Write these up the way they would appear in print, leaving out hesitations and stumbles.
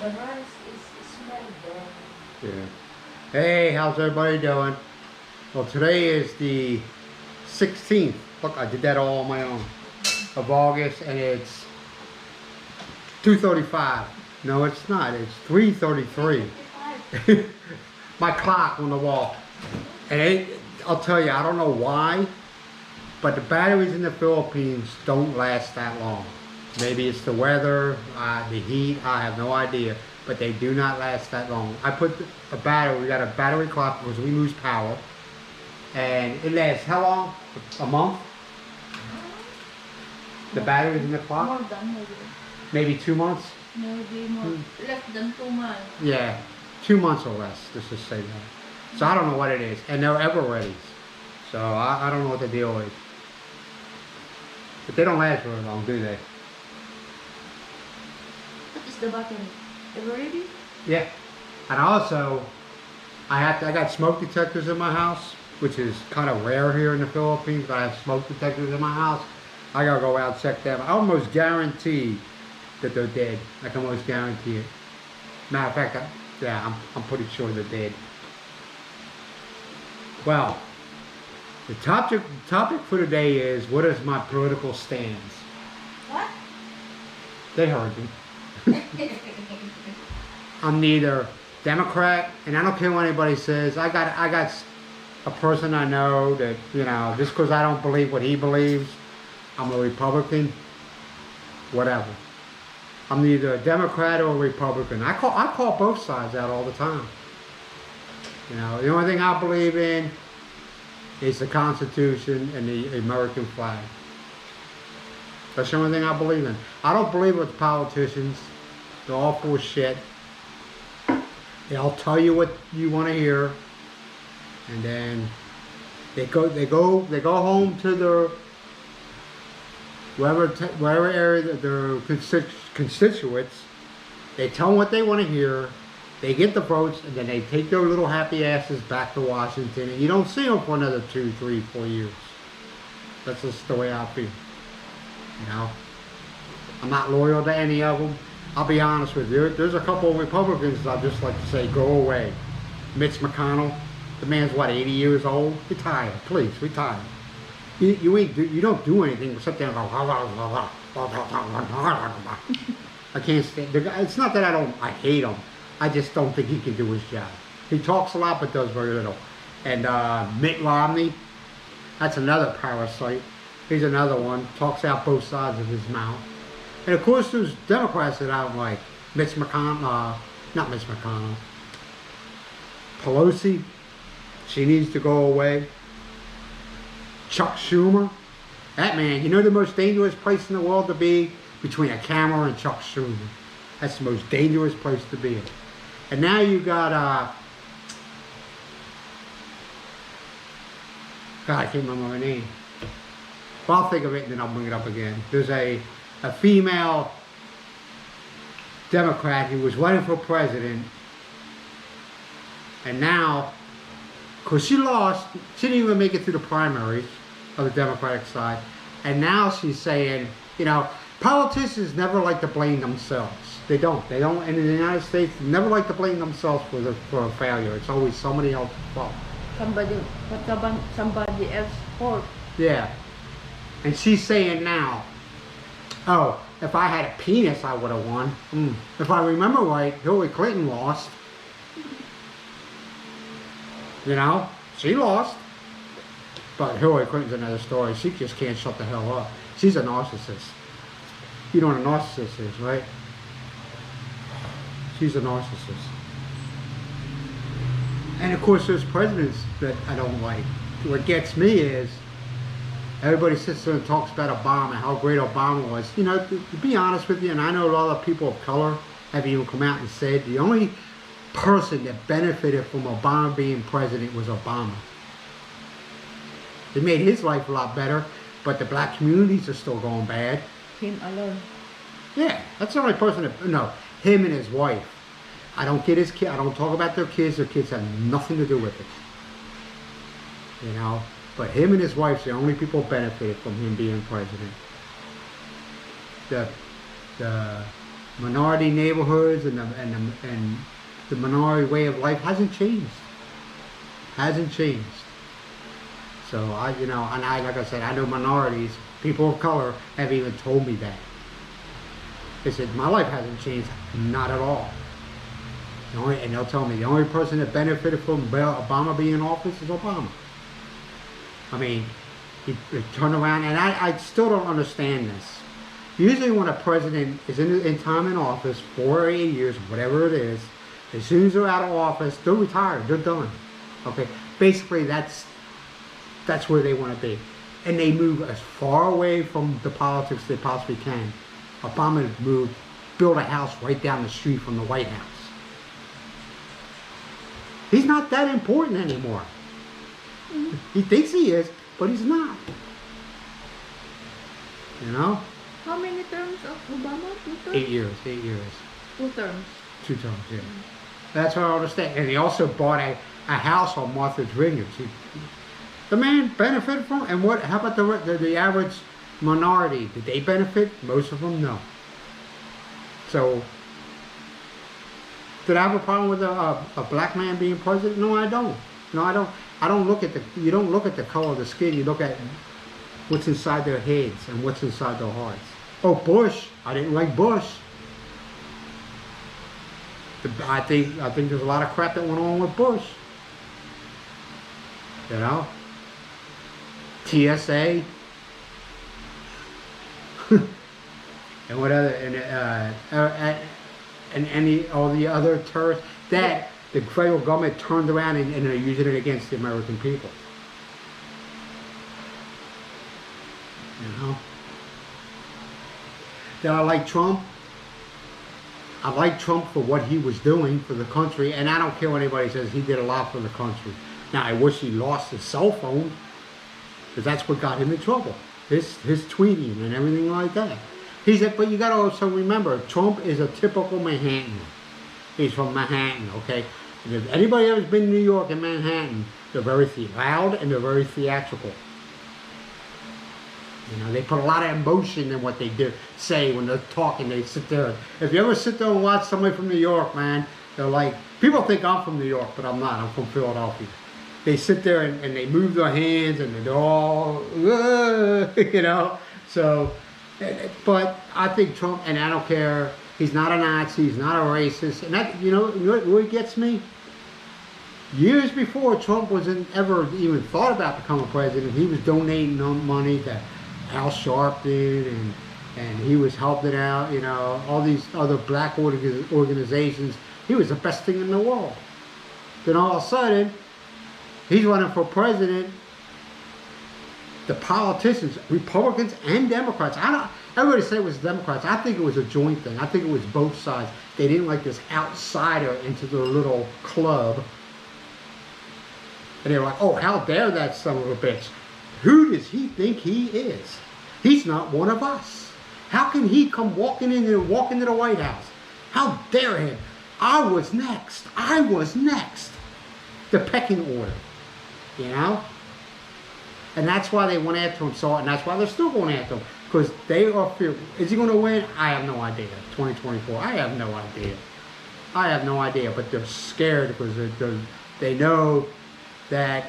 The rice is smell bad. Yeah. Hey, how's everybody doing? Well, today is the 16th. Look, I did that all on my own. Of August, and it's 2:35. No, it's not. It's 3:33. My clock on the wall. And I'll tell you, I don't know why, but the batteries in the Philippines don't last that long. Maybe it's the weather, the heat, I have no idea. But they do not last that long. I put a battery, we got a battery clock because we lose power. And it lasts how long? A month? The batteries in the clock? More than Maybe 2 months? maybe more less than 2 months. Yeah, 2 months or less, let's just say that. So I don't know what it is. And they're ever ready. So I don't know what the deal is. But they don't last very long, do they? What is the battery? Ever ready? Yeah. And also, I got smoke detectors in my house, which is kind of rare here in the Philippines, but I have smoke detectors in my house. I gotta go out and check them. I almost guarantee that they're dead. I can almost guarantee it. Matter of fact, I'm pretty sure they're dead. Well, the topic for today is, what is my political stance? What? They heard me. I'm neither Democrat, and I don't care what anybody says. I got a person I know that, you know, just because I don't believe what he believes, I'm a Republican. Whatever. I'm neither a Democrat or a Republican. I call both sides out all the time. You know, the only thing I believe in is the Constitution and the American flag. That's the only thing I believe in. I don't believe with politicians. They're all full of shit. They'll tell you what you want to hear, and then they go home to their wherever area that their constituents. They tell them what they want to hear. They get the votes, and then they take their little happy asses back to Washington, and you don't see them for another 2, 3, 4 years. That's just the way I feel. You know, I'm not loyal to any of them. I'll be honest with you. There's a couple of Republicans I'd just like to say, go away. Mitch McConnell, the man's what, 80 years old? Retire, please, retire. You don't do anything but sit there and go. I can't stand the guy. It's not that I hate him. I just don't think he can do his job. He talks a lot but does very little. And Mitt Romney, that's another parasite. He's another one. Talks out both sides of his mouth. And of course there's Democrats that I don't like. Mitch McConnell, not Mitch McConnell. Pelosi, she needs to go away. Chuck Schumer, that man, you know the most dangerous place in the world to be? Between a camera and Chuck Schumer. That's the most dangerous place to be in. And now you got, God, I can't remember her name. But I'll think of it and then I'll bring it up again. There's a female Democrat who was running for president, and now, because she lost, she didn't even make it through the primaries of the Democratic side, and now she's saying, you know, politicians never like to blame themselves. They don't. In the United States, they never like to blame themselves for a failure. It's always somebody else's fault. Somebody else's fault. Yeah. And she's saying now, oh, if I had a penis, I would have won. If I remember right, Hillary Clinton lost. You know, she lost. But Hillary Clinton's another story. She just can't shut the hell up. She's a narcissist. You know what a narcissist is, right? She's a narcissist. And of course there's presidents that I don't like. What gets me is, everybody sits there and talks about Obama, how great Obama was. You know, to be honest with you, and I know a lot of people of color have even come out and said the only person that benefited from Obama being president was Obama. It made his life a lot better, but the black communities are still going bad. Him alone. Yeah, that's the only person that, no, him and his wife. I don't get his kid, I don't talk about their kids have nothing to do with it. You know? But him and his wife, the only people benefited from him being president. The minority neighborhoods and the minority way of life hasn't changed. Hasn't changed. So and like I said, I know minorities, people of color, have even told me that. They said my life hasn't changed, not at all. And they'll tell me the only person that benefited from Obama being in office is Obama. I mean, he turned around, and I still don't understand this. Usually when a president is in time in office, 4 or 8 years, whatever it is, as soon as they're out of office, they're retired, they're done. Okay, basically that's where they want to be. And they move as far away from the politics they possibly can. Obama built a house right down the street from the White House. He's not that important anymore. He thinks he is, but he's not. You know? How many terms of Obama? 2 terms? 8 years. 8 years. 2 terms. 2 terms, yeah. That's what I understand. And he also bought a house on Martha's Vineyard. The man benefited from it. And what? How about the average minority? Did they benefit? Most of them, no. So, did I have a problem with a black man being president? No, I don't. No, I don't. You don't look at the color of the skin. You look at what's inside their heads and what's inside their hearts. Oh, Bush. I didn't like Bush. I think there's a lot of crap that went on with Bush. You know? TSA. And what other and all the other terrorists that the federal government turned around and are using it against the American people. You know? Did I like Trump? I like Trump for what he was doing for the country, and I don't care what anybody says, he did a lot for the country. Now, I wish he lost his cell phone, because that's what got him in trouble. His tweeting and everything like that. But you got to also remember, Trump is a typical Manhattan. He's from Manhattan, okay? And if anybody ever's been to New York and Manhattan, they're very loud and they're very theatrical. You know, they put a lot of emotion in what they say when they're talking. They sit there. If you ever sit there and watch somebody from New York, man, they're like, people think I'm from New York, but I'm not. I'm from Philadelphia. They sit there and they move their hands and they're all, you know. So, but I think Trump, and I don't care, he's not a Nazi, he's not a racist. And that, you know what gets me? Years before Trump wasn't ever even thought about becoming president, he was donating money to Al Sharpton and he was helping out, you know, all these other black organizations. He was the best thing in the world. Then all of a sudden, he's running for president. The politicians, Republicans and Democrats, everybody said it was Democrats. I think it was a joint thing. I think it was both sides. They didn't like this outsider into their little club. And they were like, oh, how dare that son of a bitch. Who does he think he is? He's not one of us. How can he come walking into the White House? How dare him? I was next. I was next. The pecking order. You know? And that's why they went after him so, and that's why they're still going after him. Because they are fearful. Is he going to win? I have no idea. 2024. I have no idea. I have no idea. But they're scared because they know that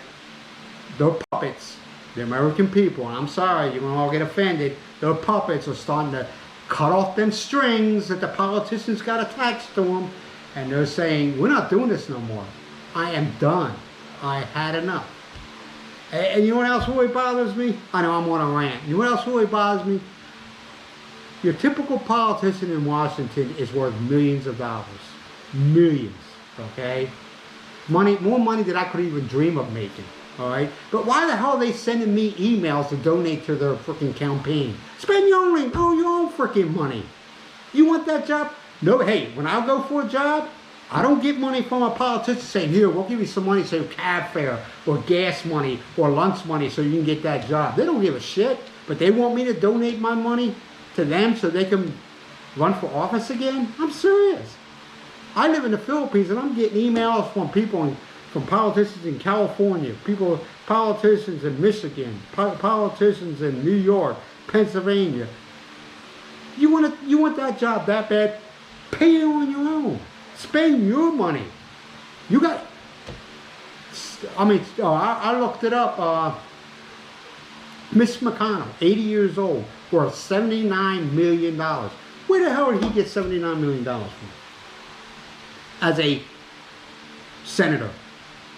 their puppets, the American people, and I'm sorry, you're going to all get offended, their puppets are starting to cut off them strings that the politicians got attached to them. And they're saying, we're not doing this no more. I am done. I had enough. And you know what else really bothers me? I know I'm on a rant. You know what else really bothers me? Your typical politician in Washington is worth millions of dollars. Millions, okay? Money, more money than I could even dream of making, all right? But why the hell are they sending me emails to donate to their freaking campaign? Spend your own freaking money. You want that job? No, hey, when I go for a job, I don't get money from a politician saying, here, we'll give you some money, say cab fare, or gas money, or lunch money so you can get that job. They don't give a shit, but they want me to donate my money to them so they can run for office again? I'm serious. I live in the Philippines and I'm getting emails from people, from politicians in California, politicians in Michigan, politicians in New York, Pennsylvania. You want that job that bad? Pay it on your own. Spend your money. You got, I looked it up. Miss McConnell, 80 years old, worth $79 million. Where the hell did he get $79 million from? As a senator,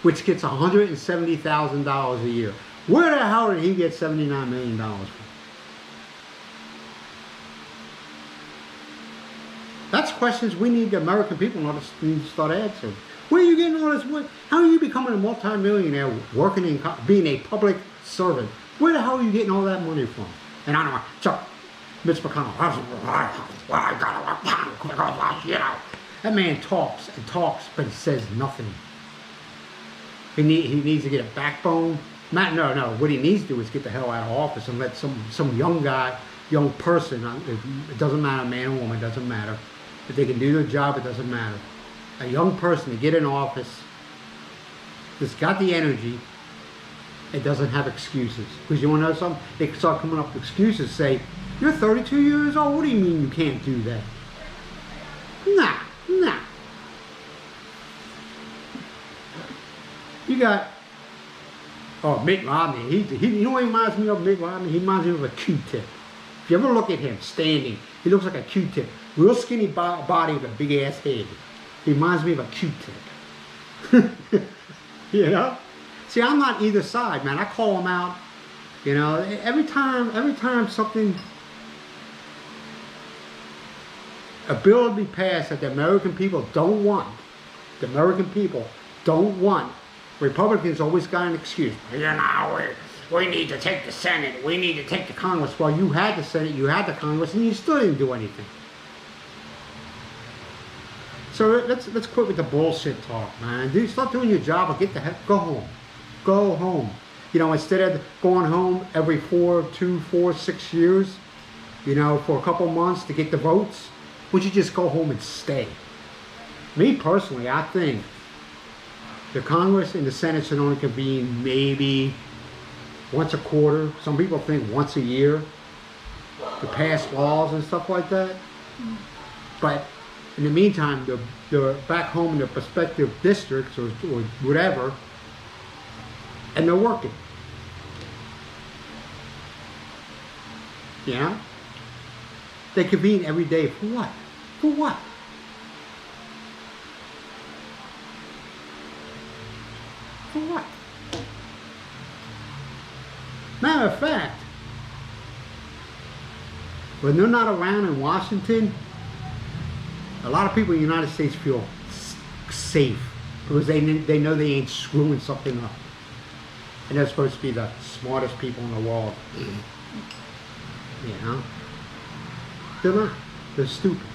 which gets $170,000 a year. Where the hell did he get $79 million from? That's questions we need the American people to start answering. Where are you getting all this money? How are you becoming a multimillionaire working in, being a public servant? Where the hell are you getting all that money from? And I don't know, Chuck, Mitch McConnell, that man talks and talks, but he says nothing. He needs to get a backbone. No, what he needs to do is get the hell out of office and let some young person, it doesn't matter, man or woman, it doesn't matter. If they can do their job, it doesn't matter. A young person to get in office that's got the energy, it doesn't have excuses. Because you want to know something? They can start coming up with excuses, say, you're 32 years old, what do you mean you can't do that? Nah. You got, Mitt Romney. You know what he reminds me of, Mitt Romney? He reminds me of a Q-tip. If you ever look at him standing, he looks like a Q-tip. Real skinny body with a big ass head. He reminds me of a Q-tip. You know? See, I'm not either side, man. I call him out. You know, every time something, a bill will be passed that the American people don't want. The American people don't want. Republicans always got an excuse. You know, we need to take the Senate. We need to take the Congress. Well, you had the Senate, you had the Congress, and you still didn't do anything. So let's quit with the bullshit talk, man. Stop doing your job and get the heck, go home. Go home. You know, instead of going home every 6 years, you know, for a couple months to get the votes, would you just go home and stay? Me personally, I think the Congress and the Senate should only convene maybe once a quarter. Some people think once a year to pass laws and stuff like that. But in the meantime, they're back home in their respective districts or whatever, and they're working. Yeah? They convene every day for what? For what? For what? Matter of fact, when they're not around in Washington, a lot of people in the United States feel safe because they know they ain't screwing something up. And they're supposed to be the smartest people in the world. You know? They're not. They're stupid.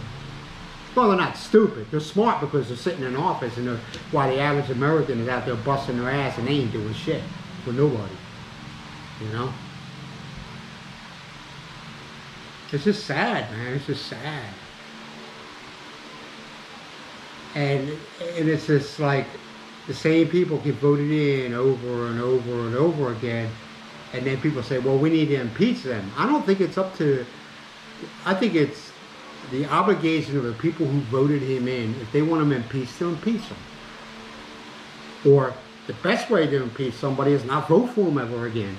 Well, they're not stupid. They're smart because they're sitting in office and while the average American is out there busting their ass and they ain't doing shit for nobody. You know? It's just sad, man. It's just sad. And it's just like the same people get voted in over and over and over again, and then people say, well, we need to impeach them. I don't think it's up to, I think it's the obligation of the people who voted him in. If they want him impeached, to impeach him. Or the best way to impeach somebody is not vote for him ever again.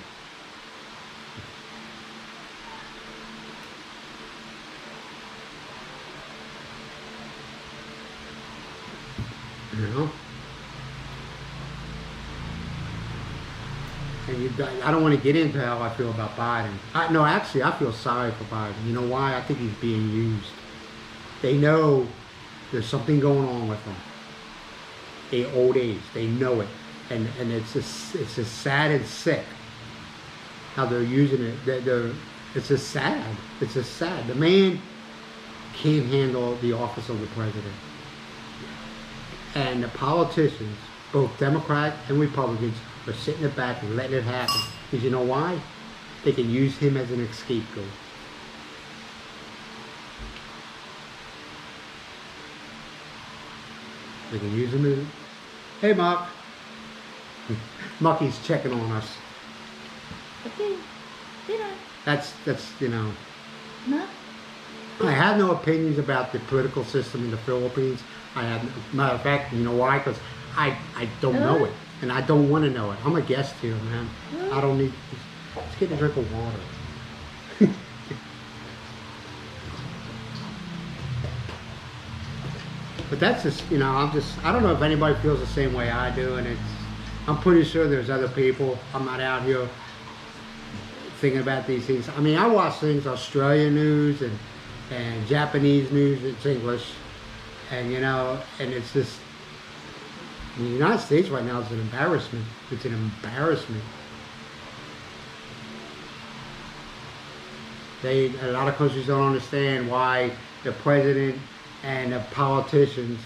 You know? And I don't want to get into how I feel about Biden. No, actually, I feel sorry for Biden. You know why? I think he's being used. They know there's something going on with him. Old age. They know it. And it's just sad and sick how they're using it. It's just sad. It's just sad. The man can't handle the office of the president. And the politicians, both Democrat and Republicans, are sitting in the back and letting it happen. Because you know why? They can use him as an scapegoat. They can use him as... Hey, Mark. Mucky's checking on us. Okay. Dinner. That's you know... No? I have no opinions about the political system in the Philippines. I have, matter of fact, you know why? Because I don't know it, and I don't want to know it. I'm a guest here, man. I don't need. Let's get a drink of water. But that's just, you know, I don't know if anybody feels the same way I do, and I'm pretty sure there's other people. I'm not out here thinking about these things. I mean, I watch things, Australian news and Japanese news, it's English, and you know, and it's just, the United States right now is an embarrassment. It's an embarrassment. A lot of countries don't understand why the president and the politicians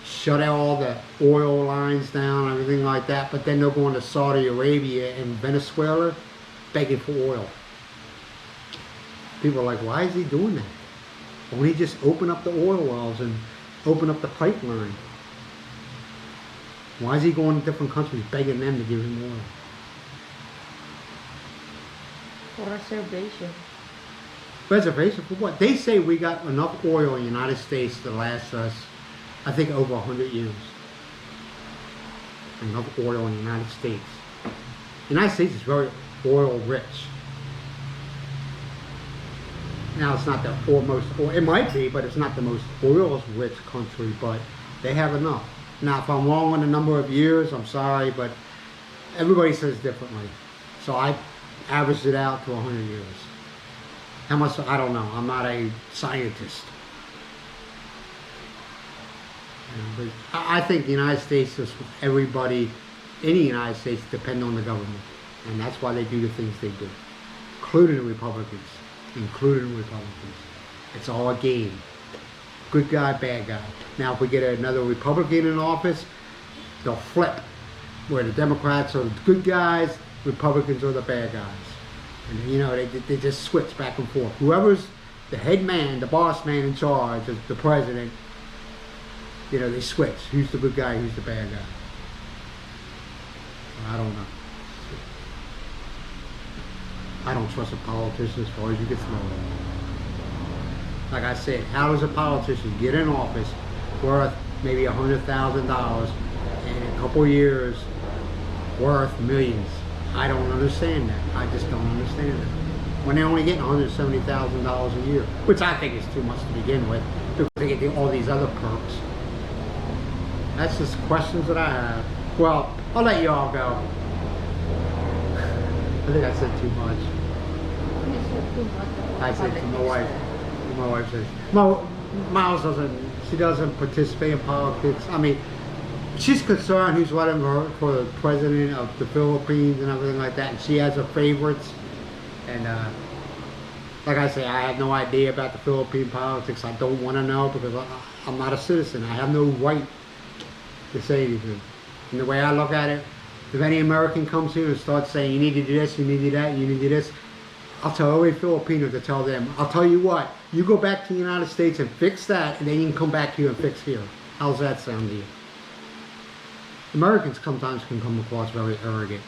shut all the oil lines down and everything like that, but then they're going to Saudi Arabia and Venezuela begging for oil. People are like, why is he doing that? Why don't he just open up the oil wells and open up the pipeline? Why is he going to different countries begging them to give him oil? For reservation. Reservation for what? They say we got enough oil in the United States to last us, I think, over 100 years. Enough oil in the United States. The United States is very oil rich. Now it's not the foremost oil, it might be, but it's not the most oil rich country, but they have enough. Now if I'm wrong on the number of years, I'm sorry, but everybody says differently. So I averaged it out to 100 years. How much, I don't know, I'm not a scientist. But I think the United States, is everybody in the United States depend on the government. And that's why they do the things they do. Including the Republicans. Including the Republicans. It's all a game. Good guy, bad guy. Now if we get another Republican in office, they'll flip. Where the Democrats are the good guys, Republicans are the bad guys. And you know, they just switch back and forth. Whoever's the head man, the boss man in charge, the president, you know, they switch. Who's the good guy, who's the bad guy? I don't know. I don't trust a politician as far as you can throw it. Like I said, how does a politician get in office worth maybe $100,000 and in a couple years worth millions? I don't understand that. I just don't understand that. When they're only getting $170,000 a year, which I think is too much to begin with, because they get all these other perks. That's just questions that I have. Well, I'll let you all go. I think I said too much. You said too much. I said to my wife. My wife says, Miles doesn't participate in politics. I mean, she's concerned who's running for the president of the Philippines and everything like that, and she has her favorites. And like I say, I have no idea about the Philippine politics. I don't want to know because I'm not a citizen. I have no right to say anything. And the way I look at it, if any American comes here and starts saying, you need to do this, you need to do that, you need to do this, I'll tell every Filipino to tell them, I'll tell you what, you go back to the United States and fix that, and then you can come back here and fix here. How's that sound to you? Americans sometimes can come across very arrogant,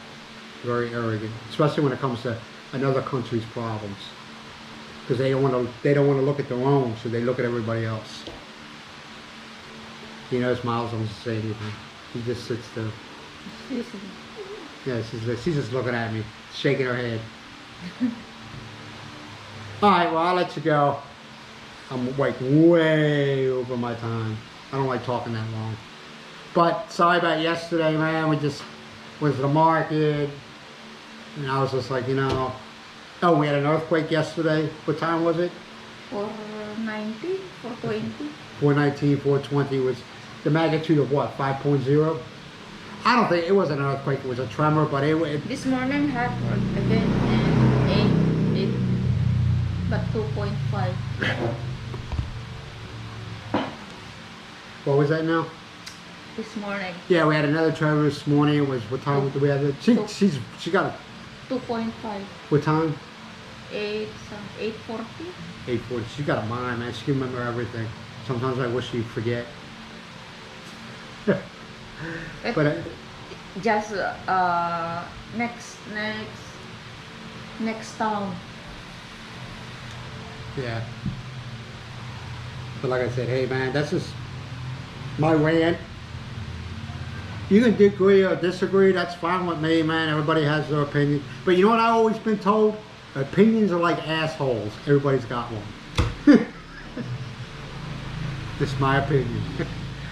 especially when it comes to another country's problems, because they don't want to look at their own, so they look at everybody else. You notice Miles doesn't say anything. He just sits there. Yeah, she's just looking at me, shaking her head. Alright, well, I'll let you go. I'm like way over my time. I don't like talking that long. But sorry about yesterday, man. We just went to the market. And I was just like, you know. Oh, we had an earthquake yesterday. What time was it? 490, 420. 419, 420 was the magnitude of what? 5.0? I don't think it was an earthquake. It was a tremor, but it This morning happened again and 8, but 2.5. What was that now? This morning. Yeah, we had another tremor this morning. It was, what time did we have it? She got a, 2.5. what time? 8:40. 8:40. She got a mind, man. She can remember everything. Sometimes I wish she'd forget. But just next town. yeah. But like I said, hey man, that's just my rant. You can agree or disagree, that's fine with me, man. Everybody has their opinion. But you know what I've always been told? Opinions are like assholes. Everybody's got one. Just my opinion.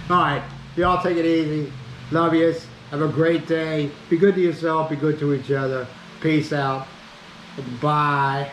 Alright, y'all take it easy. Love yous. Have a great day. Be good to yourself. Be good to each other. Peace out. Bye.